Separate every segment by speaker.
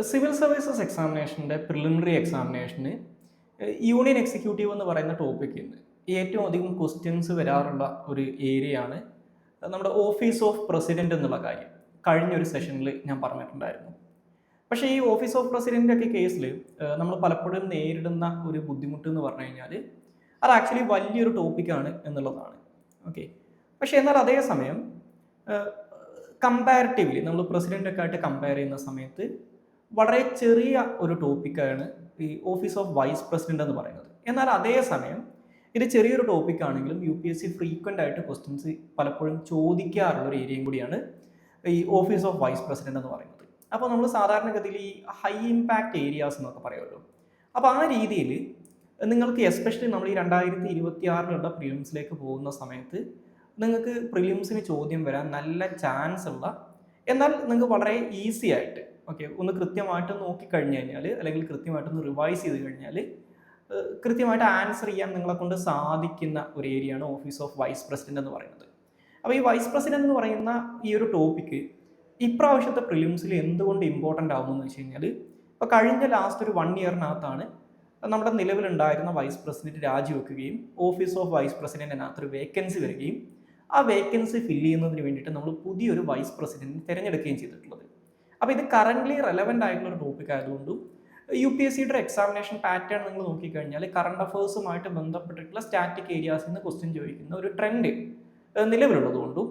Speaker 1: Civil services എക്സാമിനേഷൻ്റെ preliminary എക്സാമിനേഷന് union executive എന്ന് പറയുന്ന ടോപ്പിക്കിൽ നിന്ന് ഏറ്റവും അധികം ക്വസ്റ്റ്യൻസ് വരാറുള്ള ഒരു ഏരിയയാണ് നമ്മുടെ ഓഫീസ് ഓഫ് പ്രസിഡന്റ് എന്നുള്ള കാര്യം. കഴിഞ്ഞൊരു സെഷനിൽ ഞാൻ പറഞ്ഞിട്ടുണ്ടായിരുന്നു. പക്ഷേ ഈ ഓഫീസ് ഓഫ് പ്രസിഡൻ്റ് ഒക്കെ കേസിൽ നമ്മൾ പലപ്പോഴും നേരിടുന്ന ഒരു ബുദ്ധിമുട്ട് എന്ന് പറഞ്ഞു കഴിഞ്ഞാൽ അത് ആക്ച്വലി വലിയൊരു ടോപ്പിക്കാണ് എന്നുള്ളതാണ്. ഓക്കെ, പക്ഷേ എന്നാൽ അതേസമയം കമ്പാരിറ്റീവ്ലി നമ്മൾ പ്രസിഡൻ്റൊക്കെ ആയിട്ട് കമ്പയർ ചെയ്യുന്ന സമയത്ത് വളരെ ചെറിയ ഒരു ടോപ്പിക്കാണ് ഈ ഓഫീസ് ഓഫ് വൈസ് പ്രസിഡന്റ് എന്ന് പറയുന്നത്. എന്നാൽ അതേസമയം ഇത് ചെറിയൊരു ടോപ്പിക്കാണെങ്കിലും UPSC ഫ്രീക്വൻ്റ് ആയിട്ട് ക്വസ്റ്റ്യൻസ് പലപ്പോഴും ചോദിക്കാറുള്ള ഒരു ഏരിയയും കൂടിയാണ് ഈ ഓഫീസ് ഓഫ് വൈസ് പ്രസിഡന്റ് എന്ന് പറയുന്നത്. അപ്പോൾ നമ്മൾ സാധാരണഗതിയിൽ ഈ ഹൈ ഇമ്പാക്റ്റ് ഏരിയാസ് എന്നൊക്കെ പറയുമല്ലോ. അപ്പോൾ ആ രീതിയിൽ നിങ്ങൾക്ക് എസ്പെഷ്യലി നമ്മൾ ഈ 2026 പ്രിലിംസിലേക്ക് പോകുന്ന സമയത്ത് നിങ്ങൾക്ക് പ്രിലിംസിന് ചോദ്യം വരാൻ നല്ല ചാൻസ് ഉള്ള, എന്നാൽ നിങ്ങൾക്ക് വളരെ ഈസി ആയിട്ട് ഒന്ന് കൃത്യമായിട്ട് നോക്കിക്കഴിഞ്ഞ് കഴിഞ്ഞാൽ അല്ലെങ്കിൽ കൃത്യമായിട്ടൊന്ന് റിവൈസ് ചെയ്ത് കഴിഞ്ഞാൽ കൃത്യമായിട്ട് ആൻസർ ചെയ്യാൻ നിങ്ങളെ കൊണ്ട് സാധിക്കുന്ന ഒരു ഏരിയയാണ് ഓഫീസ് ഓഫ് വൈസ് പ്രസിഡന്റ് എന്ന് പറയുന്നത്. അപ്പോൾ ഈ വൈസ് പ്രസിഡന്റ് എന്ന് പറയുന്ന ഈ ഒരു ടോപ്പിക്ക് ഇപ്രാവശ്യത്തെ പ്രിലിംസിൽ എന്തുകൊണ്ട് ഇമ്പോർട്ടൻ്റ് ആവുമെന്ന് വെച്ച് കഴിഞ്ഞാൽ ഇപ്പോൾ കഴിഞ്ഞ ലാസ്റ്റ് ഒരു 1 ഇയറിനകത്താണ് നമ്മുടെ നിലവിലുണ്ടായിരുന്ന വൈസ് പ്രസിഡന്റ് രാജിവെക്കുകയും ഓഫീസ് ഓഫ് വൈസ് പ്രസിഡന്റിനകത്തൊരു വേക്കൻസി വരികയും ആ വേക്കൻസി ഫില്ല് ചെയ്യുന്നതിന് വേണ്ടിയിട്ട് നമ്മൾ പുതിയൊരു വൈസ് പ്രസിഡന്റിനെ തിരഞ്ഞെടുക്കുകയും ചെയ്തിട്ടുള്ളത്. അപ്പോൾ ഇത് കറൻ്റ്ലി റെലവൻ്റ് ആയിട്ടുള്ള ഒരു ടോപ്പിക് ആയതുകൊണ്ടും UPSCയുടെ എക്സാമിനേഷൻ പാറ്റേൺ നിങ്ങൾ നോക്കിക്കഴിഞ്ഞാൽ കറണ്ട് അഫേഴ്സുമായിട്ട് ബന്ധപ്പെട്ടിട്ടുള്ള സ്റ്റാറ്റിക് ഏരിയാസിൽ നിന്ന് ക്വസ്റ്റ്യൻ ചോദിക്കുന്ന ഒരു ട്രെൻഡ് നിലവിലുള്ളതുകൊണ്ടും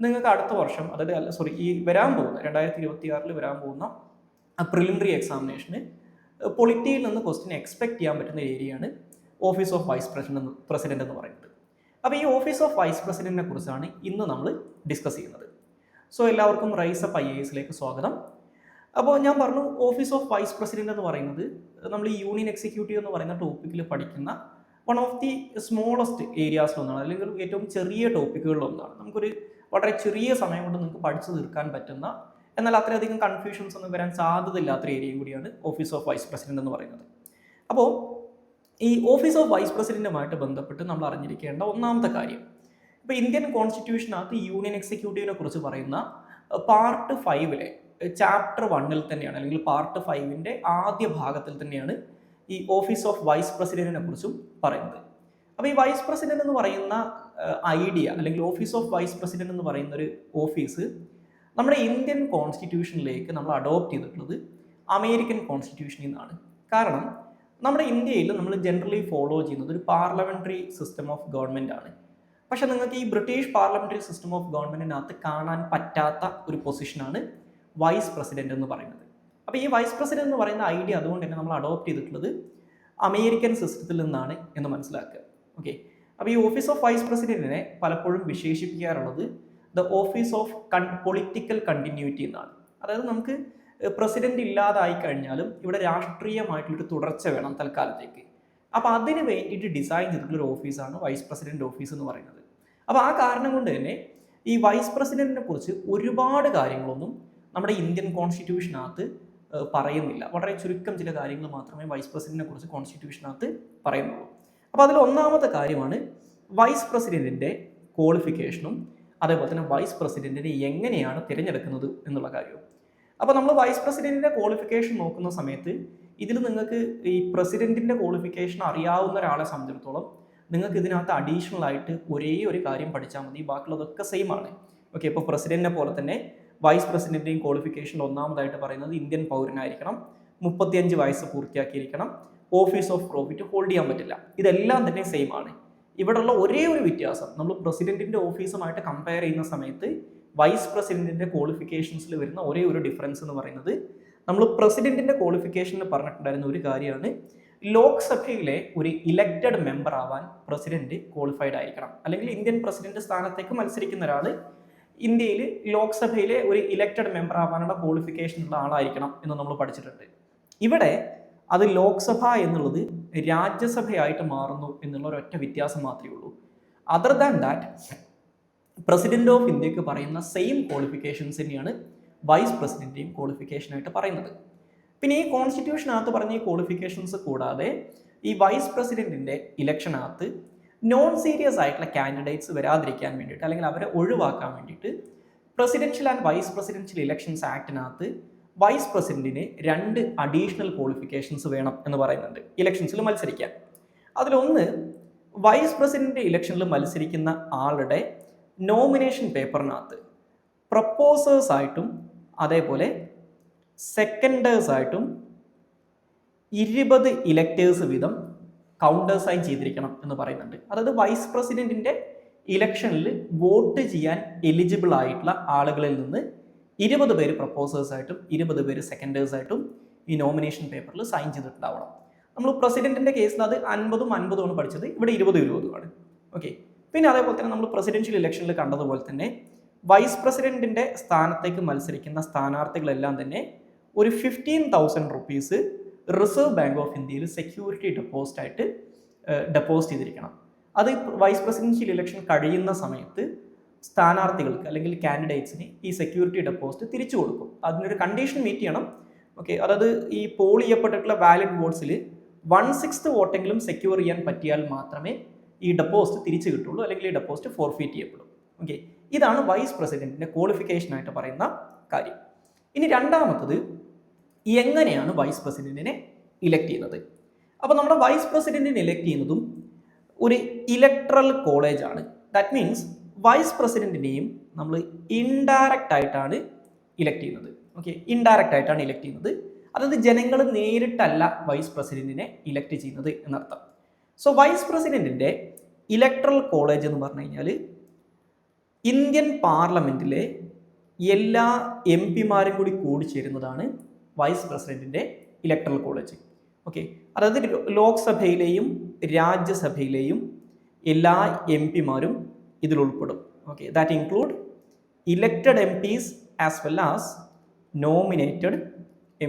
Speaker 1: നിങ്ങൾക്ക് അടുത്ത വർഷം, അതായത് ഈ വരാൻ പോകുന്ന 2026 വരാൻ പോകുന്ന പ്രിലിമിനറി എക്സാമിനേഷന് പൊളിറ്റിയിൽ നിന്ന് ക്വസ്റ്റ്യൻ എക്സ്പെക്ട് ചെയ്യാൻ പറ്റുന്ന ഏരിയയാണ് ഓഫീസ് ഓഫ് വൈസ് പ്രസിഡന്റ് എന്ന് പറയുന്നത്. അപ്പോൾ ഈ ഓഫീസ് ഓഫ് വൈസ് പ്രസിഡന്റിനെ കുറിച്ചാണ് ഇന്ന് നമ്മൾ ഡിസ്കസ് ചെയ്യുന്നത്. സോ എല്ലാവർക്കും റൈസ് അപ്പ് IAS സ്വാഗതം. അപ്പോൾ ഞാൻ പറഞ്ഞു, ഓഫീസ് ഓഫ് വൈസ് പ്രസിഡന്റ് എന്ന് പറയുന്നത് നമ്മൾ ഈ യൂണിയൻ എക്സിക്യൂട്ടീവ് എന്ന് പറയുന്ന ടോപ്പിക്കിൽ പഠിക്കുന്ന വൺ ഓഫ് ദി സ്മോളസ്റ്റ് ഏരിയാസിലൊന്നാണ്, അല്ലെങ്കിൽ ഏറ്റവും ചെറിയ ടോപ്പിക്കുകളിലൊന്നാണ്. നമുക്കൊരു വളരെ ചെറിയ സമയം കൊണ്ട് നിങ്ങൾക്ക് പഠിച്ചു തീർക്കാൻ പറ്റുന്ന, എന്നാൽ അത്രയധികം കൺഫ്യൂഷൻസ് ഒന്നും വരാൻ സാധ്യതയില്ലാത്തൊരു ഏരിയയും കൂടിയാണ് ഓഫീസ് ഓഫ് വൈസ് പ്രസിഡന്റ് എന്ന് പറയുന്നത്. അപ്പോൾ ഈ ഓഫീസ് ഓഫ് വൈസ് പ്രസിഡന്റുമായിട്ട് ബന്ധപ്പെട്ട് നമ്മൾ അറിഞ്ഞിരിക്കേണ്ട ഒന്നാമത്തെ കാര്യം, ഇപ്പോൾ ഇന്ത്യൻ കോൺസ്റ്റിറ്റ്യൂഷനകത്ത് യൂണിയൻ എക്സിക്യൂട്ടീവിനെ കുറിച്ച് പറയുന്ന പാർട്ട് 5 ചാപ്റ്റർ 1 തന്നെയാണ്, അല്ലെങ്കിൽ പാർട്ട് 5 ആദ്യ ഭാഗത്തിൽ തന്നെയാണ് ഈ ഓഫീസ് ഓഫ് വൈസ് പ്രസിഡന്റിനെ കുറിച്ചും പറയുന്നത്. അപ്പോൾ ഈ വൈസ് പ്രസിഡന്റ് എന്ന് പറയുന്ന ഐഡിയ, അല്ലെങ്കിൽ ഓഫീസ് ഓഫ് വൈസ് പ്രസിഡന്റ് എന്ന് പറയുന്ന ഒരു ഓഫീസ് നമ്മുടെ ഇന്ത്യൻ കോൺസ്റ്റിറ്റ്യൂഷനിലേക്ക് നമ്മൾ അഡോപ്റ്റ് ചെയ്തിട്ടുള്ളത് അമേരിക്കൻ കോൺസ്റ്റിറ്റ്യൂഷനിൽ നിന്നാണ്. കാരണം നമ്മുടെ ഇന്ത്യയിൽ നമ്മൾ ജനറലി ഫോളോ ചെയ്യുന്നത് ഒരു പാർലമെന്ററി സിസ്റ്റം ഓഫ് ഗവൺമെന്റ് ആണ്. പക്ഷെ നിങ്ങൾക്ക് ഈ ബ്രിട്ടീഷ് പാർലമെന്ററി സിസ്റ്റം ഓഫ് ഗവൺമെന്റിനകത്ത് കാണാൻ പറ്റാത്ത ഒരു പൊസിഷനാണ് വൈസ് പ്രസിഡന്റ് എന്ന് പറയുന്നത്. അപ്പോൾ ഈ വൈസ് പ്രസിഡന്റ് എന്ന് പറയുന്ന ഐഡിയ അതുകൊണ്ട് തന്നെ നമ്മൾ അഡോപ്റ്റ് ചെയ്തിട്ടുള്ളത് അമേരിക്കൻ സിസ്റ്റത്തിൽ നിന്നാണ് എന്ന് മനസ്സിലാക്കുക. ഓക്കെ, അപ്പോൾ ഈ ഓഫീസ് ഓഫ് വൈസ് പ്രസിഡന്റിനെ പലപ്പോഴും വിശേഷിപ്പിക്കാറുള്ളത് the office of political continuity എന്നാണ്. അതായത് നമുക്ക് പ്രസിഡന്റ് ഇല്ലാതായി കഴിഞ്ഞാലും ഇവിടെ രാഷ്ട്രീയമായിട്ടുള്ളൊരു തുടർച്ച വേണം തൽക്കാലത്തേക്ക്. അപ്പോൾ അതിന് വേണ്ടിയിട്ട് ഡിസൈൻ ചെയ്തിട്ടുള്ളൊരു ഓഫീസാണ് വൈസ് പ്രസിഡന്റ് ഓഫീസ് എന്ന് പറയുന്നത്. അപ്പോൾ ആ കാരണം കൊണ്ട് തന്നെ ഈ വൈസ് പ്രസിഡന്റിനെ കുറിച്ച് ഒരുപാട് കാര്യങ്ങളൊന്നും നമ്മുടെ ഇന്ത്യൻ കോൺസ്റ്റിറ്റ്യൂഷനകത്ത് പറയുന്നില്ല. വളരെ ചുരുക്കം ചില കാര്യങ്ങൾ മാത്രമേ വൈസ് പ്രസിഡന്റിനെ കുറിച്ച് കോൺസ്റ്റിറ്റ്യൂഷനകത്ത് പറയുന്നുള്ളൂ. അപ്പോൾ അതിൽ ഒന്നാമത്തെ കാര്യമാണ് വൈസ് പ്രസിഡന്റിൻ്റെ ക്വാളിഫിക്കേഷനും അതേപോലെ തന്നെ വൈസ് പ്രസിഡന്റിനെ എങ്ങനെയാണ് തിരഞ്ഞെടുക്കുന്നത് എന്നുള്ള കാര്യവും. അപ്പോൾ നമ്മൾ വൈസ് പ്രസിഡന്റിൻ്റെ ക്വാളിഫിക്കേഷൻ നോക്കുന്ന സമയത്ത് ഇതിൽ നിങ്ങൾക്ക് ഈ പ്രസിഡന്റിൻ്റെ ക്വാളിഫിക്കേഷൻ അറിയാവുന്ന ഒരാളെ സംബന്ധിച്ചിടത്തോളം നിങ്ങൾക്ക് ഇതിനകത്ത് അഡീഷണൽ ആയിട്ട് ഒരേ ഒരു കാര്യം പഠിച്ചാൽ മതി, ബാക്കിയുള്ളതൊക്കെ സെയിം ആണ്. ഓക്കെ, ഇപ്പോൾ പ്രസിഡന്റിനെ പോലെ തന്നെ വൈസ് പ്രസിഡന്റിൻ്റെയും ക്വാളിഫിക്കേഷൻ ഒന്നാമതായിട്ട് പറയുന്നത് ഇന്ത്യൻ പൗരനായിരിക്കണം, 35 വയസ്സ് പൂർത്തിയാക്കിയിരിക്കണം, ഓഫീസ് ഓഫ് പ്രോഫിറ്റ് ഹോൾഡ് ചെയ്യാൻ പറ്റില്ല. ഇതെല്ലാം തന്നെ സെയിം ആണ്. ഇവിടെയുള്ള ഒരേ ഒരു വ്യത്യാസം, നമ്മൾ പ്രസിഡന്റിൻ്റെ ഓഫീസുമായിട്ട് കമ്പയർ ചെയ്യുന്ന സമയത്ത് വൈസ് പ്രസിഡന്റിൻ്റെ ക്വാളിഫിക്കേഷൻസിൽ വരുന്ന ഒരേ ഒരു ഡിഫറൻസ് എന്ന് പറയുന്നത്, നമ്മൾ പ്രസിഡന്റിൻ്റെ ക്വാളിഫിക്കേഷനിൽ പറഞ്ഞിട്ടുണ്ടായിരുന്ന ഒരു കാര്യമാണ് ലോക്സഭയിലെ ഒരു ഇലക്റ്റഡ് മെമ്പർ ആവാൻ പ്രസിഡന്റ് ക്വാളിഫൈഡ് ആയിരിക്കണം, അല്ലെങ്കിൽ ഇന്ത്യൻ പ്രസിഡന്റ് സ്ഥാനത്തേക്ക് മത്സരിക്കുന്ന ഒരാൾ ഇന്ത്യയിൽ ലോക്സഭയിലെ ഒരു ഇലക്റ്റഡ് മെമ്പർ ആവാനുള്ള ക്വാളിഫിക്കേഷൻ ഉള്ള ആളായിരിക്കണം എന്ന് നമ്മൾ പഠിച്ചിട്ടുണ്ട്. ഇവിടെ അത് ലോക്സഭ എന്നുള്ളത് രാജ്യസഭയായിട്ട് മാറുന്നു എന്നുള്ള ഒരൊറ്റ വ്യത്യാസം മാത്രമേ ഉള്ളൂ. Other than that president of ഇന്ത്യക്ക് പറയുന്ന സെയിം ക്വാളിഫിക്കേഷൻസ് തന്നെയാണ് വൈസ് പ്രസിഡന്റിൻ്റെയും ക്വാളിഫിക്കേഷനായിട്ട് പറയുന്നത്. പിന്നെ ഈ കോൺസ്റ്റിറ്റ്യൂഷനകത്ത് പറഞ്ഞ ഈ ക്വാളിഫിക്കേഷൻസ് കൂടാതെ ഈ വൈസ് പ്രസിഡന്റിൻ്റെ ഇലക്ഷനകത്ത് നോൺ സീരിയസ് ആയിട്ടുള്ള കാൻഡിഡേറ്റ്സ് വരാതിരിക്കാൻ വേണ്ടിയിട്ട്, അല്ലെങ്കിൽ അവരെ ഒഴിവാക്കാൻ വേണ്ടിയിട്ട് presidential and vice presidential elections ആക്ടിനകത്ത് വൈസ് പ്രസിഡന്റിന് 2 അഡീഷണൽ ക്വാളിഫിക്കേഷൻസ് വേണം എന്ന് പറയുന്നുണ്ട് ഇലക്ഷൻസിൽ മത്സരിക്കാൻ. അതിലൊന്ന്, വൈസ് പ്രസിഡന്റ് ഇലക്ഷനിൽ മത്സരിക്കുന്ന ആളുടെ നോമിനേഷൻ പേപ്പറിനകത്ത് പ്രപ്പോസേഴ്സ് ആയിട്ടും അതേപോലെ സെക്കൻഡേഴ്സ് ആയിട്ടും 20 ഇലക്ടേഴ്സ് വീതം കൗണ്ടർ സൈൻ ചെയ്തിരിക്കണം എന്ന് പറയുന്നുണ്ട്. അതായത് വൈസ് പ്രസിഡന്റിന്റെ ഇലക്ഷനിൽ വോട്ട് ചെയ്യാൻ എലിജിബിൾ ആയിട്ടുള്ള ആളുകളിൽ നിന്ന് 20 പേര് പ്രപ്പോസേഴ്സ് ആയിട്ടും 20 പേര് സെക്കൻഡേഴ്സ് ആയിട്ടും ഈ നോമിനേഷൻ പേപ്പറിൽ സൈൻ ചെയ്തിട്ടുണ്ടാവണം. നമ്മൾ പ്രസിഡന്റിന്റെ കേസിൽ അത് 50ഉം 50ഉം ആണ് പഠിച്ചത്, ഇവിടെ 20 ആണ്. ഓക്കെ. പിന്നെ അതേപോലെ തന്നെ നമ്മൾ പ്രസിഡൻഷ്യൽ ഇലക്ഷനിൽ കണ്ടതുപോലെ തന്നെ വൈസ് പ്രസിഡന്റിന്റെ സ്ഥാനത്തേക്ക് മത്സരിക്കുന്ന സ്ഥാനാർത്ഥികളെല്ലാം തന്നെ ഒരു 15,000 റുപ്പീസ് റിസർവ് ബാങ്ക് ഓഫ് ഇന്ത്യയിൽ സെക്യൂരിറ്റി ഡെപ്പോസിറ്റ് ആയിട്ട് ഡെപ്പോസിറ്റ് ചെയ്തിരിക്കണം. അത് വൈസ് പ്രസിഡൻഷ്യൽ ഇലക്ഷൻ കഴിയുന്ന സമയത്ത് സ്ഥാനാർത്ഥികൾക്ക് അല്ലെങ്കിൽ കാൻഡിഡേറ്റ്സിന് ഈ സെക്യൂരിറ്റി ഡെപ്പോസിറ്റ് തിരിച്ചു കൊടുക്കും. അതിനൊരു കണ്ടീഷൻ മീറ്റ് ചെയ്യണം. ഓക്കെ. അതായത് ഈ പോൾ ചെയ്യപ്പെട്ടിട്ടുള്ള വാലിഡ് വോട്ട്സിൽ 1/6 വോട്ടെങ്കിലും സെക്യൂർ ചെയ്യാൻ പറ്റിയാൽ മാത്രമേ ഈ ഡെപ്പോസിറ്റ് തിരിച്ചു കിട്ടുള്ളൂ, അല്ലെങ്കിൽ ഈ ഡെപ്പോസിറ്റ് ഫോർഫീറ്റ് ചെയ്യപ്പെടും. ഓക്കെ. ഇതാണ് വൈസ് പ്രസിഡന്റിന്റെ ക്വാളിഫിക്കേഷൻ ആയിട്ട് പറയുന്ന കാര്യം. ഇനി രണ്ടാമത്തത്, എങ്ങനെയാണ് വൈസ് പ്രസിഡന്റിനെ ഇലക്ട് ചെയ്യുന്നത്? അപ്പോൾ നമ്മുടെ വൈസ് പ്രസിഡന്റിനെ ഇലക്ട് ചെയ്യുന്നതും ഒരു ഇലക്ട്രൽ കോളേജ് ആണ്. ദാറ്റ് മീൻസ് വൈസ് പ്രസിഡന്റിനെയും നമ്മൾ ഇൻഡയറക്റ്റ് ആയിട്ടാണ് ഇലക്ട് ചെയ്യുന്നത്. ഓക്കെ. ഇൻഡയറക്റ്റ് ആയിട്ടാണ് ഇലക്ട് ചെയ്യുന്നത്. അതായത് ജനങ്ങൾ നേരിട്ടല്ല വൈസ് പ്രസിഡന്റിനെ ഇലക്ട് ചെയ്യുന്നത് എന്നർത്ഥം. സോ വൈസ് പ്രസിഡന്റിന്റെ ഇലക്ട്രൽ കോളേജ് എന്ന് പറഞ്ഞു കഴിഞ്ഞാൽ ഇന്ത്യൻ പാർലമെന്റിലെ എല്ലാ MP-മാരും കൂടി കൂടിച്ചേരുന്നതാണ് വൈസ് പ്രസിഡന്റിന്റെ ഇലക്ട്രൽ കോളേജ്. ഓക്കെ. അതായത് ലോക്സഭയിലെയും രാജ്യസഭയിലെയും എല്ലാ MP-മാരും ഇതിൽ ഉൾപ്പെടും. Okay. That include elected MPs as well as nominated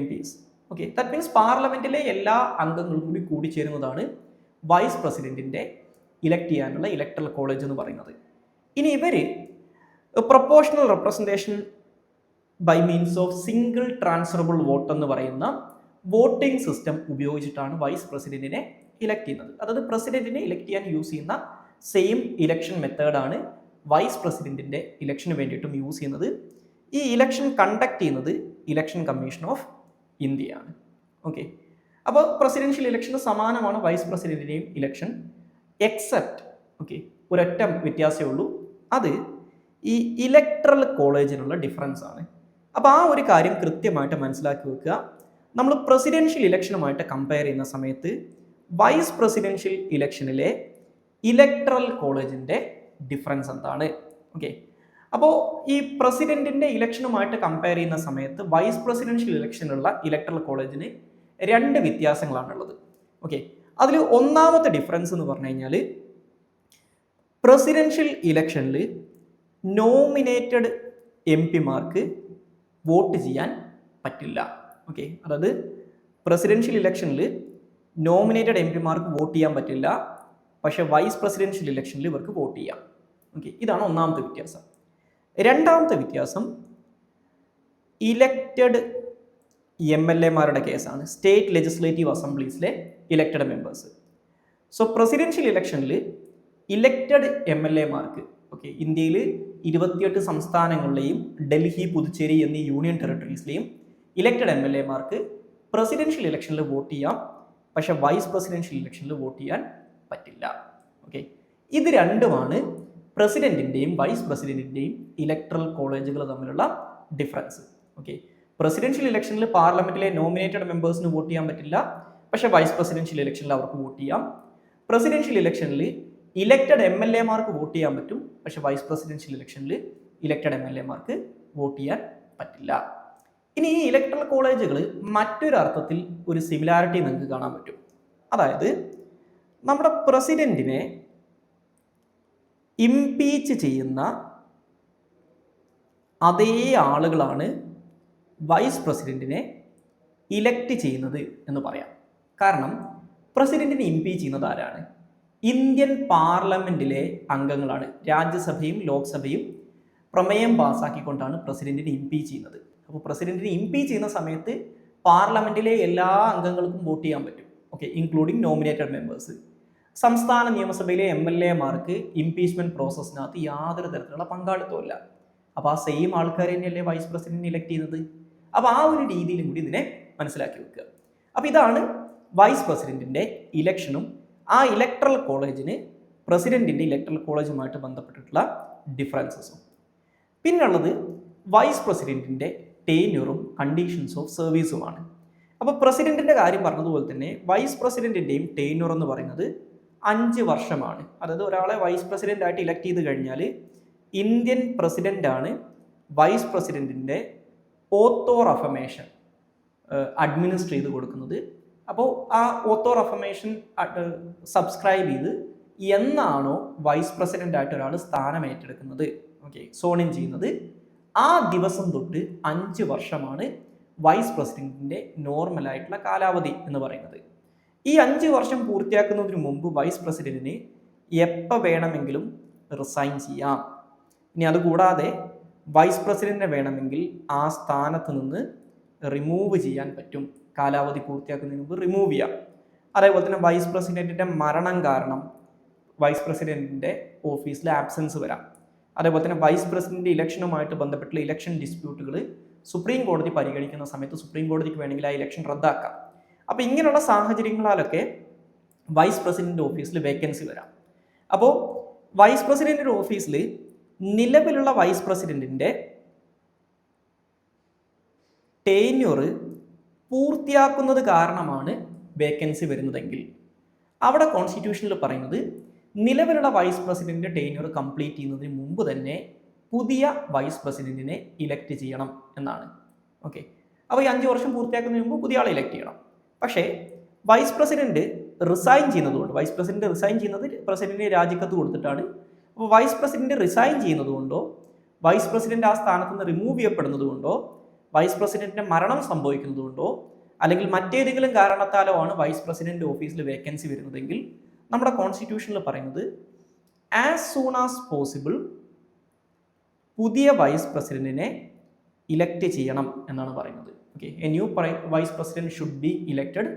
Speaker 1: MPs. Okay. That means പാർലമെന്റിലെ എല്ലാ അംഗങ്ങളും കൂടി കൂടിച്ചേരുന്നതാണ് വൈസ് പ്രസിഡന്റിന്റെ ഇലക്ട് ചെയ്യാനുള്ള ഇലക്ട്രൽ കോളേജ് എന്ന് പറയുന്നത്. ഇനി ഇവര് proportional representation by means of single transferable vote എന്ന് പറയുന്ന വോട്ടിംഗ് സിസ്റ്റം ഉപയോഗിച്ചിട്ടാണ് വൈസ് പ്രസിഡന്റിനെ ഇലക്ട് ചെയ്യുന്നത്. അതായത് പ്രസിഡന്റിനെ ഇലക്ട് ചെയ്യാൻ യൂസ് ചെയ്യുന്ന സെയിം ഇലക്ഷൻ മെത്തേഡാണ് വൈസ് പ്രസിഡന്റിന്റെ ഇലക്ഷന് വേണ്ടിയിട്ടും യൂസ് ചെയ്യുന്നത്. ഈ ഇലക്ഷൻ കണ്ടക്ട് ചെയ്യുന്നത് ഇലക്ഷൻ കമ്മീഷൻ ഓഫ് ഇന്ത്യയാണ്. ഓക്കെ. അപ്പോൾ പ്രസിഡൻഷ്യൽ ഇലക്ഷന് സമാനമാണ് വൈസ് പ്രസിഡന്റിന്റെയും ഇലക്ഷൻ, എക്സെപ്റ്റ് ഓക്കെ ഒരൊറ്റ വ്യത്യാസമേ ഉള്ളൂ, അത് ഈ ഇലക്ട്രൽ കോളേജിനുള്ള ഡിഫറൻസ് ആണ്. അപ്പോൾ ആ ഒരു കാര്യം കൃത്യമായിട്ട് മനസ്സിലാക്കി വെക്കുക. നമ്മൾ പ്രസിഡൻഷ്യൽ ഇലക്ഷനുമായിട്ട് കമ്പയർ ചെയ്യുന്ന സമയത്ത് വൈസ് പ്രസിഡൻഷ്യൽ ഇലക്ഷനിലെ ഇലക്ട്രൽ കോളേജിൻ്റെ ഡിഫറൻസ് എന്താണ്? ഓക്കെ. അപ്പോൾ ഈ പ്രസിഡന്റിന്റെ ഇലക്ഷനുമായിട്ട് കമ്പയർ ചെയ്യുന്ന സമയത്ത് വൈസ് പ്രസിഡൻഷ്യൽ ഇലക്ഷനുള്ള ഇലക്ട്രൽ കോളേജിന് 2 വ്യത്യാസങ്ങളാണുള്ളത്. ഓക്കെ. അതിൽ ഒന്നാമത്തെ ഡിഫറൻസ് എന്ന് പറഞ്ഞു കഴിഞ്ഞാൽ പ്രസിഡൻഷ്യൽ ഇലക്ഷനിൽ നോമിനേറ്റഡ് MP-മാർക്ക് വോട്ട് ചെയ്യാൻ പറ്റില്ല. ഓക്കെ. അതായത് പ്രസിഡൻഷ്യൽ ഇലക്ഷനിൽ നോമിനേറ്റഡ് MP-മാർക്ക് വോട്ട് ചെയ്യാൻ പറ്റില്ല, പക്ഷേ വൈസ് പ്രസിഡൻഷ്യൽ ഇലക്ഷനിൽ ഇവർക്ക് വോട്ട് ചെയ്യാം. ഓക്കെ. ഇതാണ് ഒന്നാമത്തെ വ്യത്യാസം. രണ്ടാമത്തെ വ്യത്യാസം ഇലക്റ്റഡ് MLA-മാരുടെ കേസാണ്, സ്റ്റേറ്റ് ലെജിസ്ലേറ്റീവ് അസംബ്ലീസിലെ ഇലക്റ്റഡ് മെമ്പേഴ്സ്. സോ പ്രസിഡൻഷ്യൽ ഇലക്ഷനിൽ ഇലക്റ്റഡ് MLA-മാർക്ക് ഓക്കെ ഇന്ത്യയിൽ 28 സംസ്ഥാനങ്ങളിലെയും ഡൽഹി, പുതുച്ചേരി എന്നീ യൂണിയൻ ടെറിട്ടറീസിലെയും ഇലക്റ്റഡ് MLA-മാർക്ക് പ്രസിഡൻഷ്യൽ ഇലക്ഷനിൽ വോട്ട് ചെയ്യാം, പക്ഷേ വൈസ് പ്രസിഡൻഷ്യൽ ഇലക്ഷനിൽ വോട്ട് ചെയ്യാൻ പറ്റില്ല. ഓക്കെ. ഇത് രണ്ടുമാണ് പ്രസിഡന്റിൻ്റെയും വൈസ് പ്രസിഡന്റിൻ്റെയും ഇലക്ട്രൽ കോളേജുകൾ തമ്മിലുള്ള ഡിഫറൻസ്. ഓക്കെ. പ്രസിഡൻഷ്യൽ ഇലക്ഷനിൽ പാർലമെന്റിലെ നോമിനേറ്റഡ് മെമ്പേഴ്സിന് വോട്ട് ചെയ്യാൻ പറ്റില്ല, പക്ഷേ വൈസ് പ്രസിഡൻഷ്യൽ ഇലക്ഷനിൽ അവർക്ക് വോട്ട് ചെയ്യാം. പ്രസിഡൻഷ്യൽ ഇലക്ഷനിൽ ഇലക്റ്റഡ് MLA-മാർക്ക് വോട്ട് ചെയ്യാൻ പറ്റും, പക്ഷേ വൈസ് പ്രസിഡൻഷ്യൽ ഇലക്ഷനിൽ ഇലക്റ്റഡ് MLA-മാർക്ക് വോട്ട് ചെയ്യാൻ പറ്റില്ല. ഇനി ഈ ഇലക്ട്രൽ കോളേജുകൾ മറ്റൊരു അർത്ഥത്തിൽ ഒരു സിമിലാരിറ്റി നിങ്ങൾക്ക് കാണാൻ പറ്റും. അതായത് നമ്മുടെ പ്രസിഡന്റിനെ ഇംപീച്ച് ചെയ്യുന്ന അതേ ആളുകളാണ് വൈസ് പ്രസിഡന്റിനെ ഇലക്ട് ചെയ്യുന്നത് എന്ന് പറയാം. കാരണം പ്രസിഡന്റിനെ ഇംപീച്ച് ചെയ്യുന്നത് ആരാണ്? ഇന്ത്യൻ പാർലമെന്റിലെ അംഗങ്ങളാണ്. രാജ്യസഭയും ലോക്സഭയും പ്രമേയം പാസ്സാക്കിക്കൊണ്ടാണ് പ്രസിഡന്റിനെ ഇംപീച്ച് ചെയ്യുന്നത്. അപ്പോൾ പ്രസിഡന്റിനെ ഇംപീച്ച് ചെയ്യുന്ന സമയത്ത് പാർലമെന്റിലെ എല്ലാ അംഗങ്ങൾക്കും വോട്ട് ചെയ്യാൻ പറ്റും. ഓക്കെ. Including nominated members. സംസ്ഥാന നിയമസഭയിലെ MLA-മാർക്ക് ഇംപീച്ച്മെന്റ് പ്രോസസ്സിനകത്ത് യാതൊരു തരത്തിലുള്ള പങ്കാളിത്തമില്ല. അപ്പോൾ ആ സെയിം ആൾക്കാർ തന്നെയല്ലേ വൈസ് പ്രസിഡന്റിനെ ഇലക്ട് ചെയ്യുന്നത്. അപ്പോൾ ആ ഒരു രീതിയിലും കൂടി ഇതിനെ മനസ്സിലാക്കി വെക്കുക. അപ്പോൾ ഇതാണ് വൈസ് പ്രസിഡന്റിൻ്റെ ഇലക്ഷനും ആ ഇലക്ട്രൽ കോളേജിന് പ്രസിഡന്റിൻ്റെ ഇലക്ട്രൽ കോളേജുമായിട്ട് ബന്ധപ്പെട്ടിട്ടുള്ള ഡിഫറൻസസും. പിന്നുള്ളത് വൈസ് പ്രസിഡന്റിൻ്റെ ടെന്യൂറും കണ്ടീഷൻസ് ഓഫ് സർവീസുമാണ്. അപ്പോൾ പ്രസിഡന്റിൻ്റെ കാര്യം പറഞ്ഞതുപോലെ തന്നെ വൈസ് പ്രസിഡന്റിൻ്റെയും ടെന്യൂർ എന്ന് പറയുന്നത് 5 വർഷമാണ്. അതായത് ഒരാളെ വൈസ് പ്രസിഡന്റ് ആയിട്ട് ഇലക്ട് ചെയ്ത് കഴിഞ്ഞാൽ ഇന്ത്യൻ പ്രസിഡന്റാണ് വൈസ് പ്രസിഡന്റിൻ്റെ ഓത്ത് ഓർ അഫമേഷൻ അഡ്മിനിസ്റ്റർ ചെയ്ത് കൊടുക്കുന്നത്. അപ്പോൾ ആ ഓത്ത് ഓർ അഫമേഷൻ സബ്സ്ക്രൈബ് ചെയ്ത് എന്നാണോ വൈസ് പ്രസിഡന്റ് ആയിട്ട് ഒരാൾ സ്ഥാനം ഏറ്റെടുക്കുന്നത്, സോൺ ഇൻ ചെയ്യുന്നത്, ആ ദിവസം തൊട്ട് 5 വർഷമാണ് വൈസ് പ്രസിഡന്റിന്റെ നോർമൽ ആയിട്ടുള്ള കാലാവധി എന്ന് പറയുന്നത്. ഈ 5 വർഷം പൂർത്തിയാക്കുന്നതിന് മുമ്പ് വൈസ് പ്രസിഡന്റിന് എപ്പോൾ വേണമെങ്കിലും റിസൈൻ ചെയ്യാം. ഇനി അതുകൂടാതെ വൈസ് പ്രസിഡന്റിനെ വേണമെങ്കിൽ ആ സ്ഥാനത്ത് നിന്ന് റിമൂവ് ചെയ്യാൻ പറ്റും. കാലാവധി പൂർത്തിയാക്കുന്നതിന് മുമ്പ് റിമൂവ് ചെയ്യാം. അതേപോലെ തന്നെ വൈസ് പ്രസിഡന്റിന്റെ മരണം കാരണം വൈസ് പ്രസിഡന്റിന്റെ ഓഫീസിൽ ആബ്സെൻസ് വരാം. അതേപോലെ തന്നെ വൈസ് പ്രസിഡന്റ് ഇലക്ഷനുമായിട്ട് ബന്ധപ്പെട്ടുള്ള ഇലക്ഷൻ ഡിസ്പ്യൂട്ടുകൾ സുപ്രീം കോടതി പരിഗണിക്കുന്ന സമയത്ത് സുപ്രീം കോടതിക്ക് വേണമെങ്കിൽ ആ ഇലക്ഷൻ റദ്ദാക്കാം. അപ്പോൾ ഇങ്ങനെയുള്ള സാഹചര്യങ്ങളാലൊക്കെ വൈസ് പ്രസിഡന്റ് ഓഫീസിൽ വേക്കൻസി വരാം. അപ്പോൾ വൈസ് പ്രസിഡന്റിന്റെ ഓഫീസിൽ നിലവിലുള്ള വൈസ് പ്രസിഡന്റിന്റെ ടെന്യൂർ പൂർത്തിയാക്കുന്നത് കാരണമാണ് വേക്കൻസി വരുന്നതെങ്കിൽ അവിടെ കോൺസ്റ്റിറ്റ്യൂഷനിൽ പറയുന്നത് നിലവിലുള്ള വൈസ് പ്രസിഡന്റിന്റെ ടെന്യൂർ കംപ്ലീറ്റ് ചെയ്യുന്നതിന് മുമ്പ് തന്നെ പുതിയ വൈസ് പ്രസിഡന്റിനെ ഇലക്ട് ചെയ്യണം എന്നാണ്. അപ്പോൾ ഈ 5 വർഷം പൂർത്തിയാക്കുന്നതിന് മുമ്പ് പുതിയ ആളെ ഇലക്ട് ചെയ്യണം. പക്ഷേ വൈസ് പ്രസിഡന്റ് റിസൈൻ ചെയ്യുന്നതുകൊണ്ട്, വൈസ് പ്രസിഡന്റ് റിസൈൻ ചെയ്യുന്നത് പ്രസിഡന്റിന് രാജിക്കത്ത് കൊടുത്തിട്ടാണ്. അപ്പോൾ വൈസ് പ്രസിഡന്റ് റിസൈൻ ചെയ്യുന്നതുകൊണ്ടോ വൈസ് പ്രസിഡന്റ് ആ സ്ഥാനത്ത് നിന്ന് റിമൂവ് ചെയ്യപ്പെടുന്നത് കൊണ്ടോ വൈസ് പ്രസിഡന്റിന്റെ മരണം സംഭവിക്കുന്നതുകൊണ്ടോ അല്ലെങ്കിൽ മറ്റേതെങ്കിലും കാരണത്താലോ ആണ് വൈസ് പ്രസിഡന്റ് ഓഫീസിൽ വേക്കൻസി വരുന്നതെങ്കിൽ നമ്മുടെ കോൺസ്റ്റിറ്റ്യൂഷനിൽ പറയുന്നത് ആസ് സൂൺ ആസ് പോസിബിൾ പുതിയ വൈസ് പ്രസിഡന്റിനെ ഇലക്ട് ചെയ്യണം എന്നാണ് പറയുന്നത്. A new vice president should be elected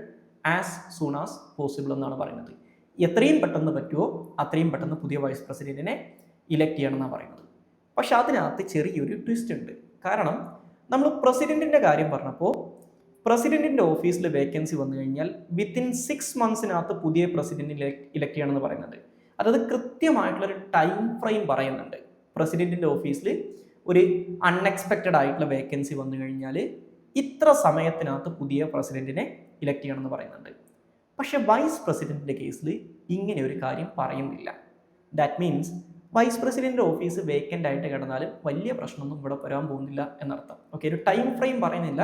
Speaker 1: as soon as possible എന്നാണ് പറയുന്നത്. എത്രയും പെട്ടെന്ന് പറ്റുമോ അത്രയും പെട്ടെന്ന് പുതിയ വൈസ് പ്രസിഡന്റിനെ ഇലക്ട് ചെയ്യണം എന്നാണ് പറയുന്നത്. പക്ഷെ അതിനകത്ത് ചെറിയൊരു ട്വിസ്റ്റ് ഉണ്ട്. കാരണം നമ്മൾ പ്രസിഡന്റിന്റെ കാര്യം പറഞ്ഞപ്പോൾ പ്രസിഡന്റിന്റെ ഓഫീസിൽ വേക്കൻസി വന്നു കഴിഞ്ഞാൽ വിത്തിൻ 6 മന്ത്സിനകത്ത് പുതിയ പ്രസിഡന്റിനെ ഇലക്ട് ചെയ്യണമെന്ന് പറയുന്നുണ്ട്. അതായത് കൃത്യമായിട്ടുള്ളൊരു ടൈം ഫ്രെയിം പറയുന്നുണ്ട്. പ്രസിഡന്റിന്റെ ഓഫീസിൽ ഒരു അൺഎക്സ്പെക്റ്റഡ് ആയിട്ടുള്ള വേക്കൻസി വന്നു കഴിഞ്ഞാൽ ഇത്ര സമയത്തിനകത്ത് പുതിയ പ്രസിഡന്റിനെ ഇലക്ട് ചെയ്യണമെന്ന് പറയുന്നുണ്ട്. പക്ഷെ വൈസ് പ്രസിഡന്റിന്റെ കേസിൽ ഇങ്ങനെ ഒരു കാര്യം പറയുന്നില്ല. ദാറ്റ് മീൻസ് വൈസ് പ്രസിഡന്റിന്റെ ഓഫീസ് വേക്കൻ്റ് ആയിട്ട് കിടന്നാലും വലിയ പ്രശ്നമൊന്നും ഇവിടെ വരാൻ പോകുന്നില്ല എന്നർത്ഥം. ഒരു ടൈം ഫ്രെയിം പറയുന്നില്ല,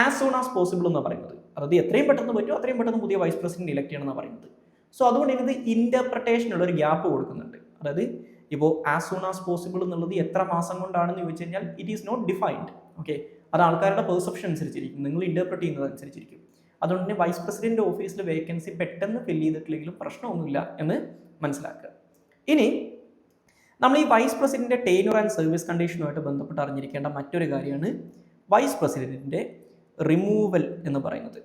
Speaker 1: ആസ് സൂൺ ആസ് പോസിബിൾ എന്നാണ് പറയുന്നത്. അതായത് എത്രയും പെട്ടെന്ന് പറ്റുമോ അത്രയും പെട്ടെന്ന് പുതിയ വൈസ് പ്രസിഡന്റ് ഇലക്ട് ചെയ്യണമെന്നാണ് പറയുന്നത്. സോ അതുകൊണ്ട് ഇത് ഇന്റർപ്രിട്ടേഷനുള്ള ഒരു ഗ്യാപ്പ് കൊടുക്കുന്നുണ്ട്. അതായത് ഇപ്പോൾ ആസ് സൂൺ ആസ് പോസിബിൾ എന്നുള്ളത് എത്ര മാസം കൊണ്ടാണെന്ന് ചോദിച്ചു കഴിഞ്ഞാൽ ഇറ്റ് ഈസ് നോട്ട് ഡിഫൈൻഡ്. അത് ആൾക്കാരുടെ പെർസെപ്ഷൻ അനുസരിച്ചിരിക്കും, നിങ്ങൾ ഇന്റർപ്രറ്റ് ചെയ്യുന്നത് അനുസരിച്ചിരിക്കും. അതുകൊണ്ട് തന്നെ വൈസ് പ്രസിഡന്റ് ഓഫീസിൽ വേക്കൻസി പെട്ടെന്ന് ഫില്ല് ചെയ്തിട്ടില്ലെങ്കിലും പ്രശ്നമൊന്നുമില്ല എന്ന് മനസ്സിലാക്കുക. ഇനി നമ്മൾ ഈ വൈസ് പ്രസിഡന്റിന്റെ ടെന്യൂർ ആൻഡ് സർവീസ് കണ്ടീഷനുമായിട്ട് ബന്ധപ്പെട്ട് അറിഞ്ഞിരിക്കേണ്ട മറ്റൊരു കാര്യമാണ് വൈസ് പ്രസിഡന്റിന്റെ റിമൂവൽ എന്ന് പറയുന്നത്.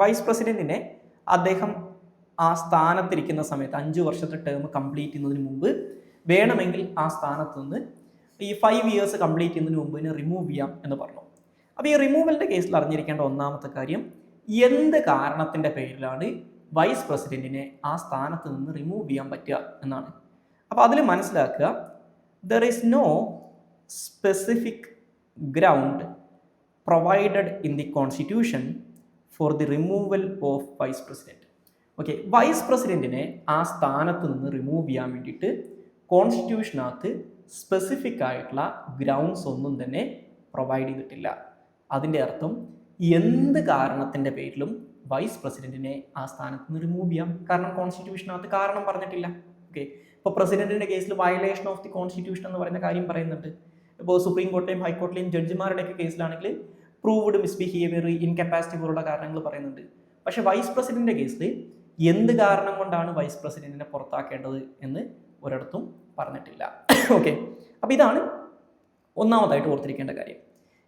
Speaker 1: വൈസ് പ്രസിഡന്റിനെ അദ്ദേഹം ആ സ്ഥാനത്തിരിക്കുന്ന സമയത്ത് 5 വർഷത്തെ ടേം കംപ്ലീറ്റ് ചെയ്യുന്നതിന് മുമ്പ് വേണമെങ്കിൽ ആ സ്ഥാനത്ത് നിന്ന് ഈ 5 ഇയേഴ്സ് കംപ്ലീറ്റ് ചെയ്യുന്നതിന് മുമ്പ് ഇതിനെ റിമൂവ് ചെയ്യാം എന്ന് പറഞ്ഞു. അപ്പോൾ ഈ റിമൂവലിൻ്റെ കേസിൽ അറിഞ്ഞിരിക്കേണ്ട ഒന്നാമത്തെ കാര്യം എന്ത് കാരണത്തിൻ്റെ പേരിലാണ് വൈസ് പ്രസിഡന്റിനെ ആ സ്ഥാനത്ത് നിന്ന് റിമൂവ് ചെയ്യാൻ പറ്റുക എന്നാണ്. അപ്പോൾ അതിൽ മനസ്സിലാക്കുക, there is no specific ground provided in the constitution for the removal of vice president. Vice പ്രസിഡന്റിനെ ആ സ്ഥാനത്ത് നിന്ന് റിമൂവ് ചെയ്യാൻ വേണ്ടിയിട്ട് കോൺസ്റ്റിറ്റ്യൂഷനകത്ത് സ്പെസിഫിക് ആയിട്ടുള്ള ഗ്രൗണ്ട്സ് ഒന്നും തന്നെ പ്രൊവൈഡ് ചെയ്തിട്ടില്ല. അതിൻ്റെ അർത്ഥം എന്ത് കാരണത്തിൻ്റെ പേരിലും വൈസ് പ്രസിഡന്റിനെ ആ സ്ഥാനത്ത് നിന്ന് റിമൂവ് ചെയ്യാം. കാരണം കോൺസ്റ്റിറ്റ്യൂഷനകത്ത് കാരണം പറഞ്ഞിട്ടില്ല. ഇപ്പോൾ പ്രസിഡന്റിൻ്റെ കേസിൽ വയലേഷൻ ഓഫ് ദി കോൺസ്റ്റിറ്റ്യൂഷൻ എന്ന് പറയുന്ന കാര്യം പറയുന്നുണ്ട്. ഇപ്പോൾ സുപ്രീം കോടതിയും ഹൈക്കോടതിയും ജഡ്ജിമാരുടെയൊക്കെ കേസിലാണെങ്കിൽ പ്രൂവ്ഡ് മിസ്ബിഹേവിയർ, ഇൻകപ്പാസിറ്റി പോലുള്ള കാരണങ്ങൾ പറയുന്നുണ്ട്. പക്ഷേ വൈസ് പ്രസിഡന്റിൻ്റെ കേസിൽ എന്ത് കാരണം കൊണ്ടാണ് വൈസ് പ്രസിഡന്റിനെ പുറത്താക്കേണ്ടത് എന്ന് ഒരിടത്തും പറഞ്ഞിട്ടില്ല. അപ്പോൾ ഇതാണ് ഒന്നാമതായിട്ട് ഓർത്തിരിക്കേണ്ട കാര്യം.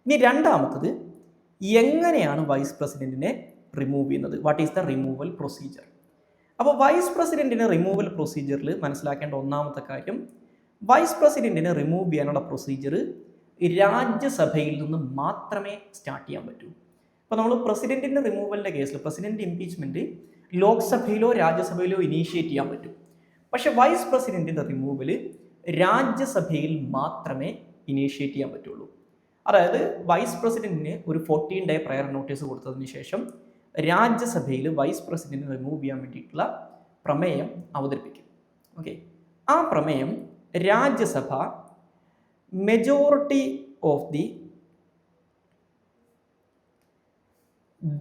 Speaker 1: ഇനി രണ്ടാമത്തത്, എങ്ങനെയാണ് വൈസ് പ്രസിഡന്റിനെ റിമൂവ് ചെയ്യുന്നത്? What is the removal procedure? അപ്പോൾ വൈസ് പ്രസിഡന്റിനെ റിമൂവൽ പ്രൊസീജിയറിൽ മനസ്സിലാക്കേണ്ട ഒന്നാമത്തെ കാര്യം, വൈസ് പ്രസിഡന്റിനെ റിമൂവ് ചെയ്യാനുള്ള പ്രൊസീജിയർ രാജ്യസഭയിൽ നിന്ന് മാത്രമേ സ്റ്റാർട്ട് ചെയ്യാൻ പറ്റൂ. അപ്പോൾ നമ്മൾ പ്രസിഡന്റിന്റെ റിമൂവലിന്റെ കേസിൽ പ്രസിഡന്റ് ഇംപീച്ച്മെന്റ് ലോക്സഭയിലോ രാജ്യസഭയിലോ ഇനീഷ്യേറ്റ് ചെയ്യാൻ പറ്റും. പക്ഷെ വൈസ് പ്രസിഡന്റിന്റെ റിമൂവൽ രാജ്യസഭയിൽ മാത്രമേ ഇനീഷ്യേറ്റ് ചെയ്യാൻ പറ്റുള്ളൂ. അതായത് വൈസ് പ്രസിഡന്റിന് ഒരു 14 ഡേ പ്രയർ നോട്ടീസ് കൊടുത്തതിന് ശേഷം രാജ്യസഭയിൽ വൈസ് പ്രസിഡന്റിനെ റിമൂവ് ചെയ്യാൻ വേണ്ടിയിട്ടുള്ള പ്രമേയം അവതരിപ്പിക്കും. ഓക്കെ, ആ പ്രമേയം Rajya Sabha majority of the